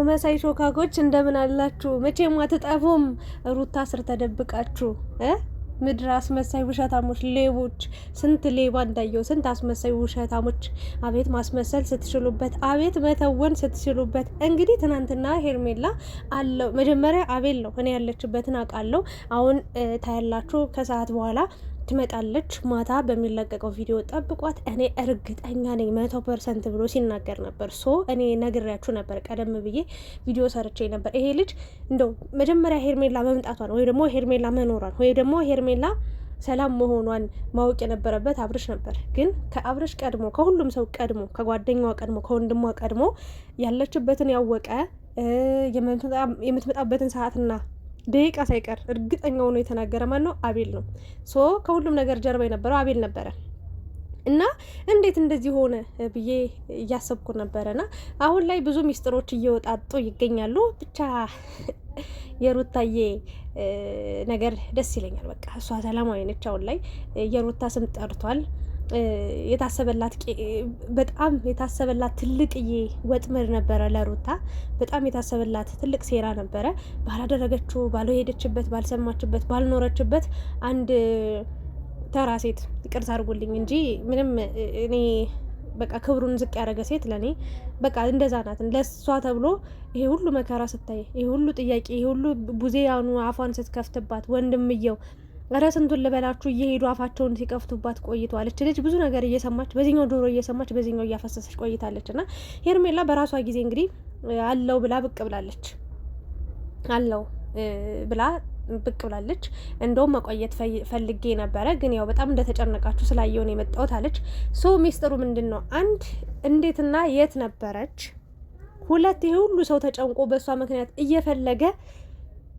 መሳይ ሾካኮች እንደምን አላችሁ? መቼም አትጠፉም። ሩታ ስር ተደብቃችሁ ምድር አስመሳይ ውሸታሞች፣ ሌቦች። ስንት ሌባ እንዳየው፣ ስንት አስመሳይ ውሸታሞች። አቤት ማስመሰል ስትችሉበት፣ አቤት መተወን ስትችሉበት። እንግዲህ ትናንትና ሄርሜላ አለው መጀመሪያ አቤል ነው እኔ ያለችበትን አውቃለሁ። አሁን ታያላችሁ ከሰዓት በኋላ ትመጣለች። ማታ በሚለቀቀው ቪዲዮ ጠብቋት። እኔ እርግጠኛ ነኝ 100% ብሎ ሲናገር ነበር። እኔ ነግሬያችሁ ነበር፣ ቀደም ብዬ ቪዲዮ ሰርቼ ነበር። ይሄ ልጅ እንደው መጀመሪያ ሄርሜላ መምጣቷን ወይ ደግሞ ሄርሜላ መኖሯን ወይ ደግሞ ሄርሜላ ሰላም መሆኗን ማወቅ የነበረበት አብርሽ ነበር። ግን ከአብርሽ ቀድሞ፣ ከሁሉም ሰው ቀድሞ፣ ከጓደኛዋ ቀድሞ፣ ከወንድሟ ቀድሞ ያለችበትን ያወቀ የምትመጣበትን ሰዓትና ደቂቃ ሳይቀር እርግጠኛ ሆኖ የተናገረ ማን ነው? አቤል ነው። ከሁሉም ነገር ጀርባ የነበረው አቤል ነበረ። እና እንዴት እንደዚህ ሆነ ብዬ እያሰብኩ ነበረና አሁን ላይ ብዙ ሚስጥሮች እየወጣጡ ይገኛሉ። ብቻ የሩታዬ ነገር ደስ ይለኛል። በቃ እሷ ሰላማዊ ነች። አሁን ላይ የሩታ ስም ጠርቷል። በጣም የታሰበላት ትልቅዬ ወጥመድ ነበረ ለሩታ። በጣም የታሰበላት ትልቅ ሴራ ነበረ። ባላደረገችው፣ ባልሄደችበት፣ ባልሰማችበት፣ ባልኖረችበት አንድ ተራ ሴት፣ ይቅርታ አድርጉልኝ እንጂ ምንም እኔ በቃ ክብሩን ዝቅ ያደረገ ሴት ለኔ በቃ እንደዛ ናት። ለሷ ተብሎ ይሄ ሁሉ መከራ ስታይ፣ ይሄ ሁሉ ጥያቄ፣ ይሄ ሁሉ ቡዜያኑ አፏን ስትከፍትባት ወንድምየው ኧረ ስንቱን ልበላችሁ እየሄዱ አፋቸውን ሲከፍቱባት ቆይተዋል። እች ልጅ ብዙ ነገር እየሰማች በዚህኛው ጆሮ እየሰማች በዚህኛው እያፈሰሰች ቆይታለች። እና ሄርሜላ በራሷ ጊዜ እንግዲህ አለው ብላ ብቅ ብላለች። አለው ብላ ብቅ ብላለች። እንደውም መቆየት ፈልጌ ነበረ፣ ግን ያው በጣም እንደተጨነቃችሁ ስላየውን የመጣሁት አለች። ሚስጥሩ ምንድን ነው? አንድ እንዴትና የት ነበረች? ሁለት ይሄ ሁሉ ሰው ተጨንቆ በእሷ ምክንያት እየፈለገ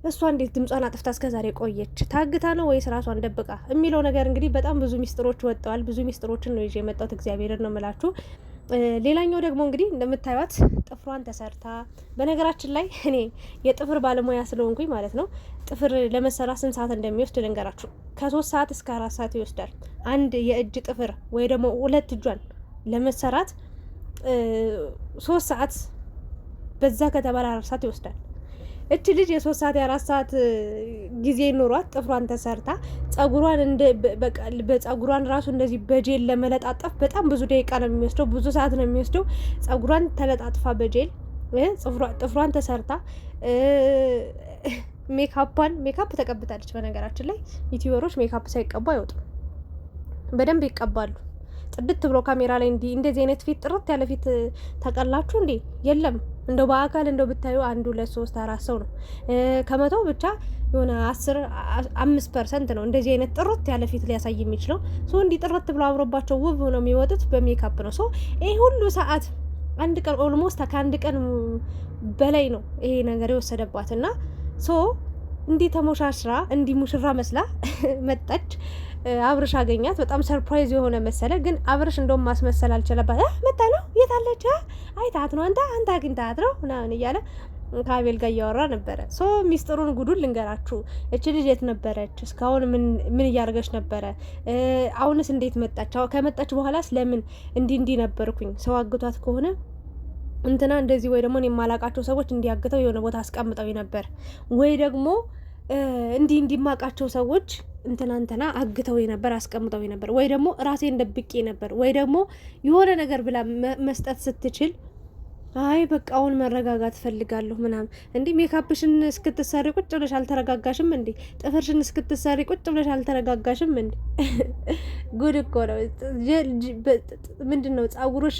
እሷ እንዴት ድምጿን አጥፍታ እስከዛሬ ቆየች? ታግታ ነው ወይስ ራሷን ደብቃ የሚለው ነገር እንግዲህ በጣም ብዙ ሚስጥሮች ወጥተዋል። ብዙ ሚስጥሮችን ነው ይዤ የመጣሁት። እግዚአብሔርን ነው የምላችሁ። ሌላኛው ደግሞ እንግዲህ እንደምታዩት ጥፍሯን ተሰርታ፣ በነገራችን ላይ እኔ የጥፍር ባለሙያ ስለሆንኩኝ ማለት ነው ጥፍር ለመሰራት ስንት ሰዓት እንደሚወስድ ልንገራችሁ። ከ3 ሰዓት እስከ 4 ሰዓት ይወስዳል። አንድ የእጅ ጥፍር ወይ ደግሞ 2 እጇን ለመሰራት 3 ሰዓት በዛ ከተባለ 4 ሰዓት ይወስዳል። እች ልጅ የ3 ሰዓት የ4 ሰዓት ጊዜ ኖሯት ጥፍሯን ተሰርታ ጸጉሯን በጸጉሯን ራሱ እንደዚህ በጄል ለመለጣጠፍ በጣም ብዙ ደቂቃ ነው የሚወስደው፣ ብዙ ሰዓት ነው የሚወስደው። ጸጉሯን ተለጣጥፋ በጄል ጥፍሯን ተሰርታ ሜካፕ ተቀብታለች። በነገራችን ላይ ዩቲዩበሮች ሜካፕ ሳይቀቡ አይወጡም፣ በደንብ ይቀባሉ። ጥድት ብሎ ካሜራ ላይ እንደዚህ አይነት ፊት ጥርት ያለ ፊት ታውቃላችሁ እንዴ? የለም። እንደው በአካል እንደው ብታዩ 1 2 3 4 ሰው ነው ከመቶ ብቻ የሆነ 5% ነው እንደዚህ አይነት ጥርት ያለ ፊት ሊያሳይ የሚችለው። እንዲህ ጥርት ብሎ አብሮባቸው ውብ ነው የሚወጡት በሜካፕ ነው። ይሄ ሁሉ ሰዓት አንድ ቀን ኦልሞስት ከአንድ ቀን በላይ ነው ይሄ ነገር የወሰደባትና እንዲህ ተሞሻሽራ እንዲህ ሙሽራ መስላ መጣች። አብርሽ አገኛት። በጣም ሰርፕራይዝ የሆነ መሰለ። ግን አብርሽ እንደውም ማስመሰል አልቻለባት። መጣ ነው የታለች አይታት ነው አንተ አግኝታት ነው ምናምን እያለ ከአቤል ጋር እያወራ ነበረ። ሚስጥሩን ጉዱን ልንገራችሁ። እች ልጅ የት ነበረች? እስካሁን ምን እያደረገች ነበረ? አሁንስ እንዴት መጣች? ከመጣች በኋላስ ለምን እንዲህ ነበርኩኝ? ሰው አግቷት ከሆነ እንትና እንደዚህ ወይ ደግሞ የማላቃቸው ሰዎች እንዲያግተው የሆነ ቦታ አስቀምጠው ነበር ወይ ደግሞ እንዲማቃቸው ሰዎች እንትና አግተው ነበር አስቀምጠው ነበር ወይ ደግሞ ራሴን ደብቄ ነበር ወይ ደግሞ የሆነ ነገር ብላ መስጠት ስትችል አይ በቃ አሁን መረጋጋት ፈልጋለሁ ምናምን። እንዲህ ሜካፕሽን እስክትሰሪ ቁጭ ብለሽ አልተረጋጋሽም እንዴ? ጥፍርሽን እስክትሰሪ ቁጭ ብለሽ አልተረጋጋሽም እንዴ? ጉድ እኮ ነው። ምንድነው ጸጉርሽ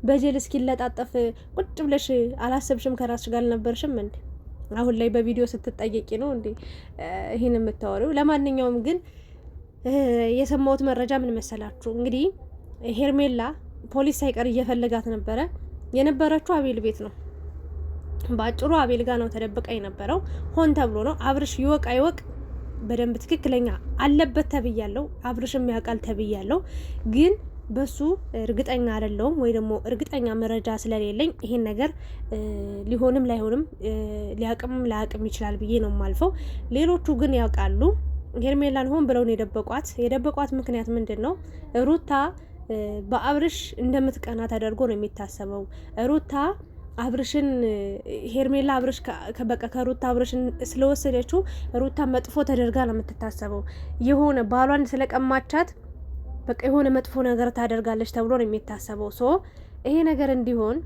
በጀል እስኪለጣጠፍ ቁጭ ብለሽ አላሰብሽም? ከራስሽ ጋር አልነበርሽም እንዴ? አሁን ላይ በቪዲዮ ስትጠየቂ ነው እንዴ ይሄን የምታወሪው? ለማንኛውም ግን የሰማሁት መረጃ ምን መሰላችሁ? እንግዲህ ሄርሜላ ፖሊስ ሳይቀር እየፈለጋት ነበረ። የነበረችው አቤል ቤት ነው። በአጭሩ አቤል ጋር ነው ተደብቃ የነበረው። ሆን ተብሎ ነው። አብርሽ ይወቅ አይወቅ በደንብ ትክክለኛ አለበት ተብያለሁ። አብርሽም ያውቃል ተብያለሁ። ግን በሱ እርግጠኛ አይደለሁም ወይ ደግሞ እርግጠኛ መረጃ ስለሌለኝ ይሄን ነገር ሊሆንም ላይሆንም ሊያቅም ላያቅም ይችላል ብዬ ነው የማልፈው። ሌሎቹ ግን ያውቃሉ። ሄርሜላን ሆን ብለው ነው የደበቋት ምክንያት ምንድን ነው? ሩታ በአብርሽ እንደምትቀና ተደርጎ ነው የሚታሰበው። ሩታ አብርሽን ሄርሜላ አብርሽ በቃ ከሩታ አብርሽን ስለወሰደችው ሩታ መጥፎ ተደርጋ ነው የምትታሰበው። የሆነ ባሏን ስለቀማቻት በቃ የሆነ መጥፎ ነገር ታደርጋለች ተብሎ ነው የሚታሰበው። ሶ ይሄ ነገር እንዲሆን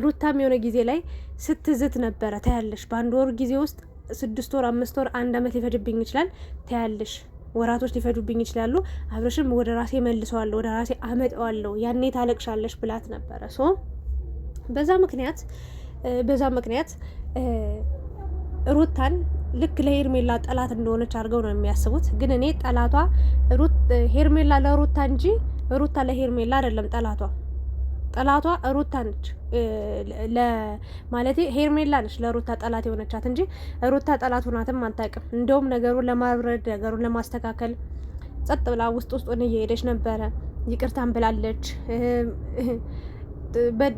ሩታም የሆነ ጊዜ ላይ ስትዝት ነበረ። ታያለሽ፣ በአንድ ወር ጊዜ ውስጥ 6 ወር 5 ወር 1 አመት ሊፈጅብኝ ይችላል፣ ታያለሽ፣ ወራቶች ሊፈጁብኝ ይችላሉ። አብርሽም ወደ ራሴ መልሰዋለሁ፣ ወደ ራሴ አመጣዋለሁ፣ ያኔ ታለቅሻለሽ ብላት ነበረ። ሶ በዛ ምክንያት ሩታን ልክ ለሄርሜላ ጠላት እንደሆነች አድርገው ነው የሚያስቡት። ግን እኔ ጠላቷ ሄርሜላ ለሩታ እንጂ ሩታ ለሄርሜላ አይደለም። ጠላቷ ሩታ ነች። ማለቴ ሄርሜላ ነች ለሩታ ጠላት የሆነቻት እንጂ ሩታ ጠላት ሆናትም አታውቅም። እንደውም ነገሩን ለማብረድ ነገሩን ለማስተካከል ጸጥ ብላ ውስጡን እየሄደች ነበረ። ይቅርታን ብላለች።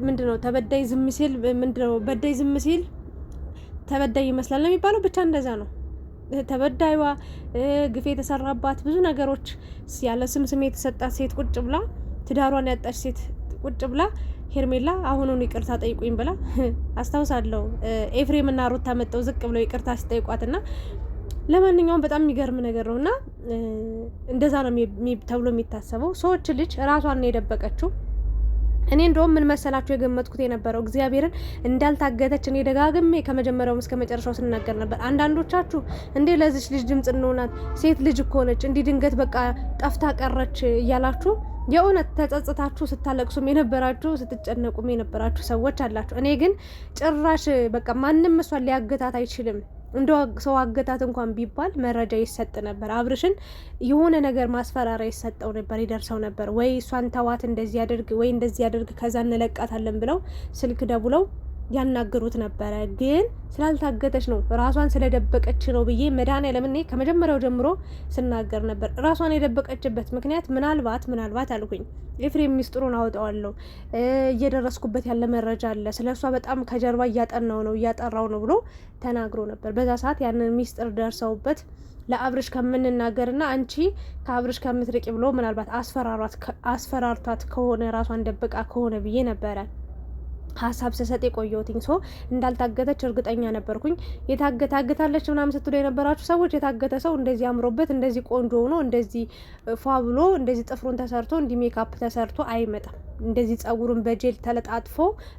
ምንድነው ተበዳይ ዝም ሲል በዳይ ዝም ሲል ተበዳይ ይመስላል ነው የሚባለው። ብቻ እንደዛ ነው። ተበዳይዋ ግፍ የተሰራባት ብዙ ነገሮች ያለ ስም የተሰጣት ሴት ቁጭ ብላ ትዳሯን ያጣች ሴት ቁጭ ብላ ሄርሜላ አሁኑን ይቅርታ ጠይቁኝ ብላ አስታውሳለሁ። ኤፍሬም እና ሩታ መጠው ዝቅ ብለው ይቅርታ ሲጠይቋትና ለማንኛውም በጣም የሚገርም ነገር ነውና እንደዛ ነው ተብሎ የሚታሰበው። ሰዎች ልጅ ራሷን ነው የደበቀችው። እኔ እንደውም ምን መሰላችሁ የገመትኩት የነበረው እግዚአብሔርን እንዳልታገተች እኔ ደጋግሜ ከመጀመሪያውም እስከ መጨረሻው ስናገር ነበር። አንዳንዶቻችሁ እንዴ ለዚች ልጅ ድምጽ እንሆናት ሴት ልጅ እኮ ነች እንዲህ ድንገት በቃ ጠፍታ ቀረች እያላችሁ የእውነት ተጸጽታችሁ ስታለቅሱም የነበራችሁ ስትጨነቁም የነበራችሁ ሰዎች አላችሁ። እኔ ግን ጭራሽ በቃ ማንም እሷን ሊያገታት አይችልም። እንደ ሰው አገታት እንኳን ቢባል መረጃ ይሰጥ ነበር። አብርሽን የሆነ ነገር ማስፈራሪያ ይሰጠው ነበር፣ ይደርሰው ነበር። ወይ እሷን ተዋት እንደዚህ ያደርግ ወይ እንደዚህ ያደርግ ከዛ እንለቃታለን ብለው ስልክ ደውለው ያናገሩት ነበረ። ግን ስላልታገተች ነው ራሷን ስለደበቀች ነው ብዬ መድኃኒዓለም እኔ ከመጀመሪያው ጀምሮ ስናገር ነበር። ራሷን የደበቀችበት ምክንያት ምናልባት አልኩኝ ኤፍሬም ሚስጥሩን አወጣዋለሁ እየደረስኩበት ያለ መረጃ አለ፣ ስለ እሷ በጣም ከጀርባ እያጠራው ነው ብሎ ተናግሮ ነበር። በዛ ሰዓት ያንን ሚስጥር ደርሰውበት ለአብርሽ ከምንናገርና አንቺ ከአብርሽ ከምትርቂ ብሎ ምናልባት አስፈራርቷት ከሆነ ራሷን ደብቃ ከሆነ ብዬ ነበረ ሀሳብ ስሰጥ የቆየሁትኝ። ሶ እንዳልታገተች እርግጠኛ ነበርኩኝ። ታግታለች ምናምን ስትሉ የነበራችሁ ሰዎች የታገተ ሰው እንደዚህ አምሮበት እንደዚህ ቆንጆ ሆኖ እንደዚህ ፏ ብሎ እንደዚህ ጥፍሩን ተሰርቶ እንዲህ ሜካፕ ተሰርቶ አይመጣም። እንደዚህ ጸጉሩን በጄል ተለጣጥፎ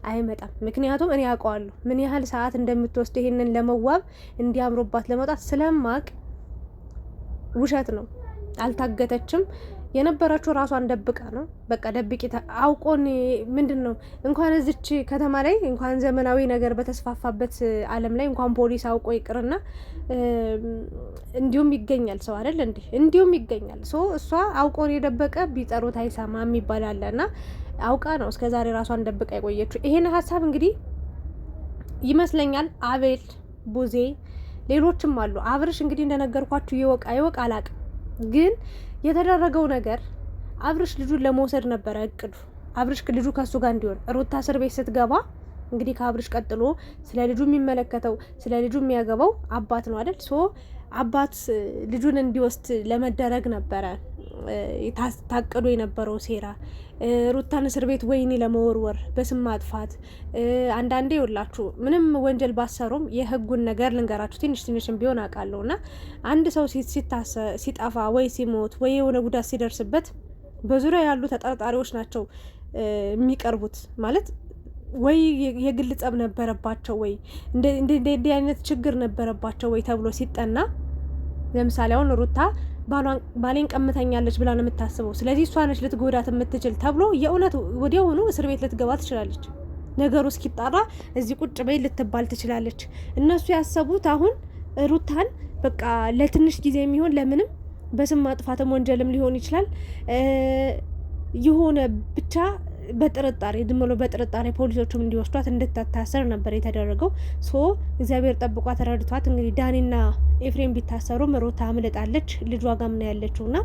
አይመጣም። ምክንያቱም እኔ ያውቀዋለሁ ምን ያህል ሰዓት እንደምትወስድ ይሄንን ለመዋብ እንዲያምሮባት ለመውጣት ስለማቅ ውሸት ነው። አልታገተችም። የነበረችው ራሷን ደብቃ ነው። በቃ ደብቂ አውቆን ምንድን ነው እንኳን እዚች ከተማ ላይ እንኳን ዘመናዊ ነገር በተስፋፋበት ዓለም ላይ እንኳን ፖሊስ አውቆ ይቅርና እንዲሁም ይገኛል ሰው አይደል እንዴ? እንዲሁም ይገኛል። እሷ አውቆን የደበቀ ቢጠሩት አይሰማም ይባላልና አውቃ ነው እስከዛሬ ራሷን ደብቃ የቆየችው። ይሄን ሀሳብ እንግዲህ ይመስለኛል አቤል፣ ቡዜ፣ ሌሎችም አሉ። አብርሽ እንግዲህ እንደነገርኳችሁ ይወቅ አላቅም ግን የተደረገው ነገር አብርሽ ልጁን ለመውሰድ ነበረ እቅዱ። አብርሽ ልጁ ከሱ ጋር እንዲሆን ሩታ እስር ቤት ስትገባ እንግዲህ ከአብርሽ ቀጥሎ ስለ ልጁ የሚመለከተው ስለ ልጁ የሚያገባው አባት ነው አይደል? አባት ልጁን እንዲወስድ ለመደረግ ነበረ ታቅዶ የነበረው ሴራ። ሩታን እስር ቤት ወይኒ ለመወርወር፣ በስም ማጥፋት። አንዳንዴ ይውላችሁ ምንም ወንጀል ባሰሩም የህጉን ነገር ልንገራችሁ፣ ትንሽም ቢሆን አውቃለሁ። እና አንድ ሰው ሲጠፋ ወይ ሲሞት ወይ የሆነ ጉዳት ሲደርስበት በዙሪያ ያሉ ተጠርጣሪዎች ናቸው የሚቀርቡት። ማለት ወይ የግል ጸብ ነበረባቸው ወይ እንደ አይነት ችግር ነበረባቸው ወይ ተብሎ ሲጠና፣ ለምሳሌ አሁን ሩታ ባሌን ቀምተኛለች ብላ ነው የምታስበው፣ ስለዚህ እሷ ነች ልትጎዳት የምትችል ተብሎ የእውነት ወዲያውኑ እስር ቤት ልትገባ ትችላለች። ነገሩ እስኪጣራ እዚህ ቁጭ በይ ልትባል ትችላለች። እነሱ ያሰቡት አሁን ሩታን በቃ ለትንሽ ጊዜ የሚሆን ለምንም በስም ማጥፋትም ወንጀልም ሊሆን ይችላል የሆነ ብቻ በጥርጣሬ ዝም ብሎ በጥርጣሬ ፖሊሶቹም እንዲወስዷት እንድትታሰር ነበር የተደረገው። እግዚአብሔር ጠብቋ ተረድቷት እንግዲህ ዳኒና ኤፍሬም ቢታሰሩም ሩታ አምልጣለች። ልጇ ጋር ምን ያለችውና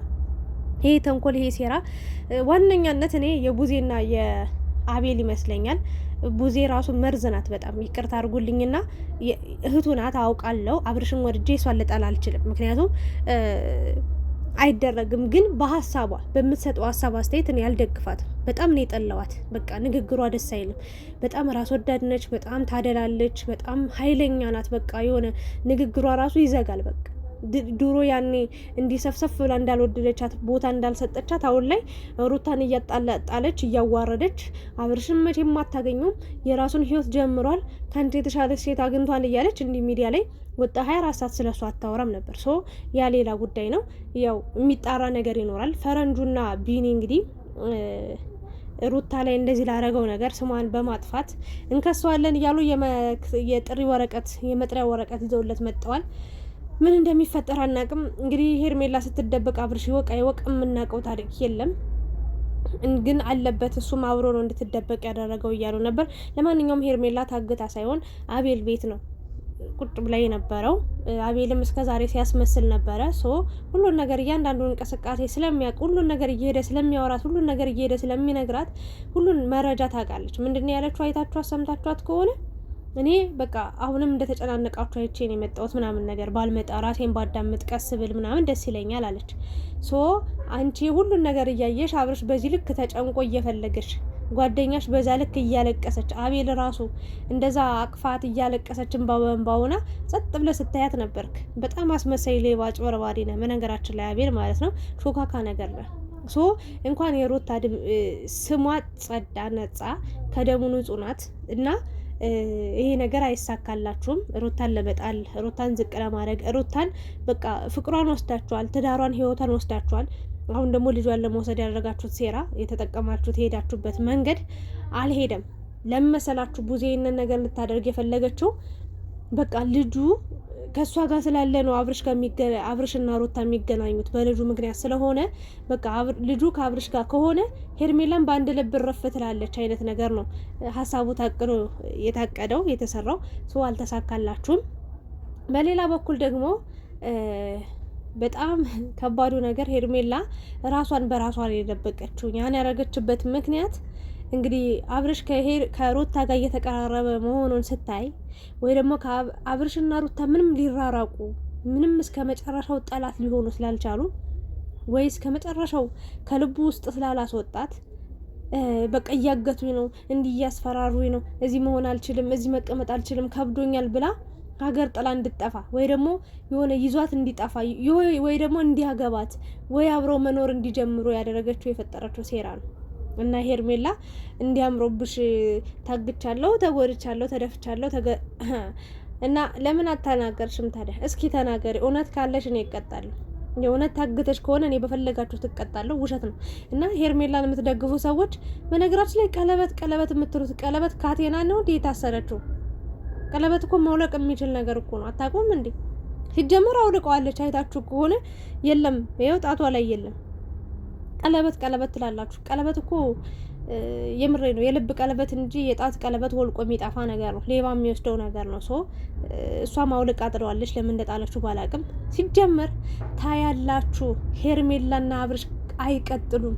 ይሄ ተንኮል ይሄ ሴራ ዋነኛነት እኔ የቡዜና የአቤል ይመስለኛል። ቡዜ ራሱ መርዝ ናት። በጣም ይቅርታ አድርጉልኝና እህቱ ናት አውቃለሁ። አብርሽን ወድጄ እሷን ልጠላ አልችልም። ምክንያቱም አይደረግም። ግን በሀሳቧ በምትሰጠው ሀሳብ አስተያየት እኔ አልደግፋትም። በጣም ነው የጠላዋት። በቃ ንግግሯ ደስ አይልም። በጣም ራስ ወዳድ ነች። በጣም ታደላለች። በጣም ኃይለኛ ናት። በቃ የሆነ ንግግሯ ራሱ ይዘጋል። በቃ ድሮ ያኔ እንዲሰፍሰፍ ብላ እንዳልወደደቻት ቦታ እንዳልሰጠቻት አሁን ላይ ሩታን እያጣለች እያዋረደች አብርሽን መቼም አታገኙም፣ የራሱን ህይወት ጀምሯል፣ ከአንተ የተሻለች ሴት አግኝቷል እያለች እንዲህ ሚዲያ ላይ ወጣ 24 ሰዓት ስለሷ አታወራም ነበር። ሶ ያ ሌላ ጉዳይ ነው። ያው የሚጣራ ነገር ይኖራል። ፈረንጁና ቢኒ እንግዲህ ሩታ ላይ እንደዚህ ላረገው ነገር ስሟን በማጥፋት እንከሰዋለን እያሉ የጥሪ ወረቀት የመጥሪያ ወረቀት ይዘውለት መጥተዋል። ምን እንደሚፈጠር አናቅም። እንግዲህ ሄርሜላ ስትደበቅ አብርሽ ይወቅ አይወቅ የምናውቀው ታሪክ የለም፣ ግን አለበት እሱም አብሮ ነው እንድትደበቅ ያደረገው እያሉ ነበር። ለማንኛውም ሄርሜላ ታግታ ሳይሆን አቤል ቤት ነው ቁጭ ብላ የነበረው። አቤልም እስከ ዛሬ ሲያስመስል ነበረ። ሶ ሁሉን ነገር እያንዳንዱን እንቅስቃሴ ስለሚያውቅ ሁሉን ነገር እየሄደ ስለሚያወራት ሁሉን ነገር እየሄደ ስለሚነግራት ሁሉን መረጃ ታውቃለች። ምንድነው ያለችው? አይታችኋት ሰምታችኋት ከሆነ እኔ በቃ አሁንም እንደተጨናነቃችሁ አይቼ ነው የመጣሁት ምናምን ነገር ባልመጣ ራሴን ባዳምጥ ቀስ ብል ምናምን ደስ ይለኛል አለች። ሶ አንቺ ሁሉን ነገር እያየሽ አብረሽ በዚህ ልክ ተጨንቆ እየፈለገሽ ጓደኛሽ በዛ ልክ እያለቀሰች አቤል ራሱ እንደዛ አቅፋት እያለቀሰች እንባውና ጸጥ ብለ ስታያት ነበርክ። በጣም አስመሳይ ሌባ አጭበርባሪ ነህ። በነገራችን ላይ አቤል ማለት ነው ሾካካ ነገር ነው። ሶ እንኳን የሩታ ስሟ ጸዳ ነጻ ከደሙ ንጹህ ናት እና ይሄ ነገር አይሳካላችሁም። ሩታን ለመጣል ሩታን ዝቅ ለማድረግ ሩታን በቃ ፍቅሯን ወስዳችኋል፣ ትዳሯን ህይወቷን ወስዳችኋል። አሁን ደግሞ ልጇን ለመውሰድ ያደረጋችሁት ሴራ የተጠቀማችሁት የሄዳችሁበት መንገድ አልሄደም። ለመሰላችሁ ቡዜ ይሄንን ነገር ልታደርግ የፈለገችው በቃ ልጁ ከሷ ጋር ስላለ ነው። አብርሽና ሩታ የሚገናኙት በልጁ ምክንያት ስለሆነ በቃ ልጁ ከአብርሽ ጋር ከሆነ ሄርሜላን በአንድ ልብ ረፍ ትላለች አይነት ነገር ነው ሀሳቡ ታቅዶ የታቀደው የተሰራው። ሰው አልተሳካላችሁም። በሌላ በኩል ደግሞ በጣም ከባዱ ነገር ሄርሜላ ራሷን በራሷ ላይ የደበቀችው ያን ያደረገችበት ምክንያት እንግዲህ አብርሽ ከሩታ ጋር እየተቀራረበ መሆኑን ስታይ ወይ ደግሞ አብርሽና ሩታ ምንም ሊራራቁ ምንም እስከ መጨረሻው ጠላት ሊሆኑ ስላልቻሉ ወይ እስከ መጨረሻው ከልቡ ውስጥ ስላላስወጣት በቃ እያገቱኝ ነው፣ እንዲህ እያስፈራሩኝ ነው፣ እዚህ መሆን አልችልም፣ እዚህ መቀመጥ አልችልም፣ ከብዶኛል ብላ ሀገር ጥላ እንድጠፋ ወይ ደግሞ የሆነ ይዟት እንዲጠፋ ወይ ደግሞ እንዲያገባት ወይ አብረው መኖር እንዲጀምሩ ያደረገችው የፈጠረችው ሴራ ነው። እና ሄርሜላ እንዲያምሮብሽ ታግቻለሁ፣ ተጎድቻለሁ፣ ተደፍቻለሁ እና ለምን አታናገርሽም ታዲያ? እስኪ ተናገሪ። እውነት ካለሽ እኔ እቀጣለሁ። የእውነት ታግተሽ ከሆነ እኔ በፈለጋችሁ ትቀጣለሁ። ውሸት ነው። እና ሄርሜላን የምትደግፉ ሰዎች በነገራችን ላይ ቀለበት የምትሉት ቀለበት ካቴና ነው እንዴ የታሰረችው? ቀለበት እኮ ማውለቅ የሚችል ነገር እኮ ነው። አታውቁም እንዴ? ሲጀመር አውልቀዋለች። አይታችሁ ከሆነ የለም፣ ይኸው ጣቷ ላይ የለም። ቀለበት ትላላችሁ። ቀለበት እኮ የምሬ ነው የልብ ቀለበት እንጂ የጣት ቀለበት ወልቆ የሚጠፋ ነገር ነው። ሌባ የሚወስደው ነገር ነው። ሶ እሷ ማውልቃ ጥለዋለች። ለምን እንደጣለችው ባላቅም። ሲጀመር ታያላችሁ ሄርሜላና አብርሽ አይቀጥሉም።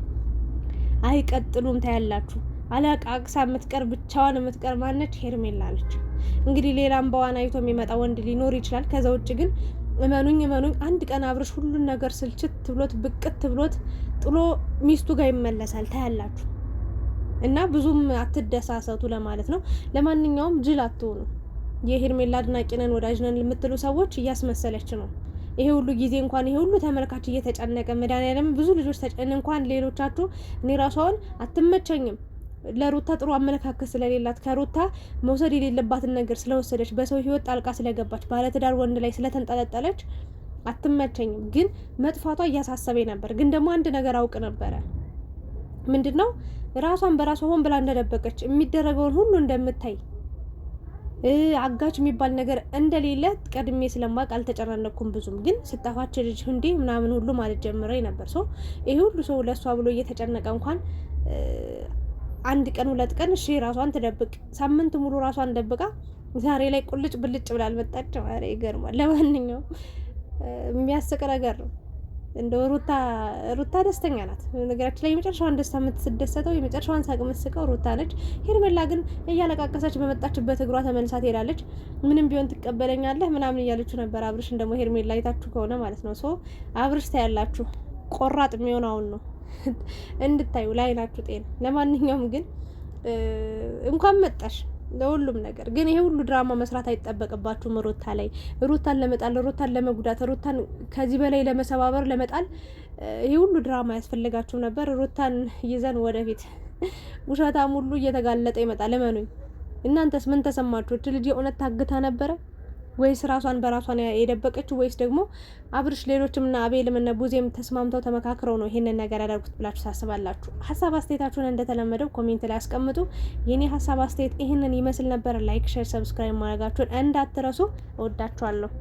ታያላችሁ። አለቃቅሳ የምትቀር ብቻዋን የምትቀር ማነች? ሄርሜላ ነች። እንግዲህ ሌላም በዋና አይቶ የሚመጣ ወንድ ሊኖር ይችላል። ከዛ ውጭ ግን እመኑኝ አንድ ቀን አብርሽ ሁሉን ነገር ስልችት ብሎት ብቅት ብሎት ጥሎ ሚስቱ ጋር ይመለሳል። ታያላችሁ። እና ብዙም አትደሳሰቱ ለማለት ነው። ለማንኛውም ጅል አትሆኑ። የሄርሜላ አድናቂ ነን ወዳጅ ነን የምትሉ ሰዎች እያስመሰለች ነው። ይሄ ሁሉ ጊዜ እንኳን ይሄ ሁሉ ተመልካች እየተጨነቀ መድኃኒዓለም ብዙ ልጆች ተጨን እንኳን ሌሎቻችሁ እኔ ራሷን አትመቸኝም ለሩታ ጥሩ አመለካከት ስለሌላት ከሩታ መውሰድ የሌለባትን ነገር ስለወሰደች በሰው ህይወት ጣልቃ ስለገባች ባለትዳር ወንድ ላይ ስለተንጠለጠለች አትመቸኝም። ግን መጥፋቷ እያሳሰበኝ ነበር። ግን ደግሞ አንድ ነገር አውቅ ነበረ። ምንድነው? ራሷን በራሷ ሆን ብላ እንደደበቀች የሚደረገውን ሁሉ እንደምታይ አጋች የሚባል ነገር እንደሌለ ቀድሜ ስለማቅ አልተጨናነኩም ብዙም። ግን ስጠፋች ልጅ እንዴ ምናምን ሁሉ ማለት ጀምሬ ነበር። ሰው ይሄ ሁሉ ሰው ለሷ ብሎ እየተጨነቀ እንኳን አንድ ቀን ሁለት ቀን እሺ ራሷን ትደብቅ፣ ሳምንት ሙሉ ራሷን ደብቃ ዛሬ ላይ ቁልጭ ብልጭ ብላ አልመጣች። ኧረ ይገርማል። ለማንኛውም የሚያስቅ ነገር ነው። እንደ ሩታ ደስተኛ ናት። ነገራችን ላይ የመጨረሻዋን ደስታ የምትደሰተው የመጨረሻዋን ሳቅ የምትስቀው ሩታ ነች። ሄርሜላ ግን እያለቃቀሰች በመጣችበት እግሯ ተመልሳ ትሄዳለች። ምንም ቢሆን ትቀበለኛለህ ምናምን እያለችው ነበር። አብርሽ ደግሞ ሄርሜላ አይታችሁ ከሆነ ማለት ነው። ሶ አብርሽ ታያላችሁ። ቆራጥ የሚሆነው አሁን ነው እንድታዩ ለዓይናችሁ ጤና። ለማንኛውም ግን እንኳን መጣሽ ለሁሉም ነገር። ግን ይሄ ሁሉ ድራማ መስራት አይጠበቅባችሁም። ሩታ ላይ ሩታን ለመጣል፣ ሩታን ለመጉዳት፣ ሩታን ከዚህ በላይ ለመሰባበር፣ ለመጣል ይሄ ሁሉ ድራማ ያስፈልጋችሁ ነበር። ሩታን ይዘን ወደፊት ውሸታም ሁሉ እየተጋለጠ ይመጣል። እመኑኝ። እናንተስ ምን ተሰማችሁ? እች ልጅ የእውነት ታግታ ነበረ ወይስ ራሷን በራሷን የደበቀችው? ወይስ ደግሞ አብርሽ ሌሎችም እና አቤልም እና ቡዜም ተስማምተው ተመካክረው ነው ይሄንን ነገር ያደርጉት ብላችሁ ታስባላችሁ? ሀሳብ አስተያየታችሁን እንደተለመደው ኮሜንት ላይ አስቀምጡ። የኔ ሀሳብ አስተያየት ይህንን ይመስል ነበር። ላይክ፣ ሼር፣ ሰብስክራይብ ማድረጋችሁን እንዳትረሱ። እወዳችኋለሁ።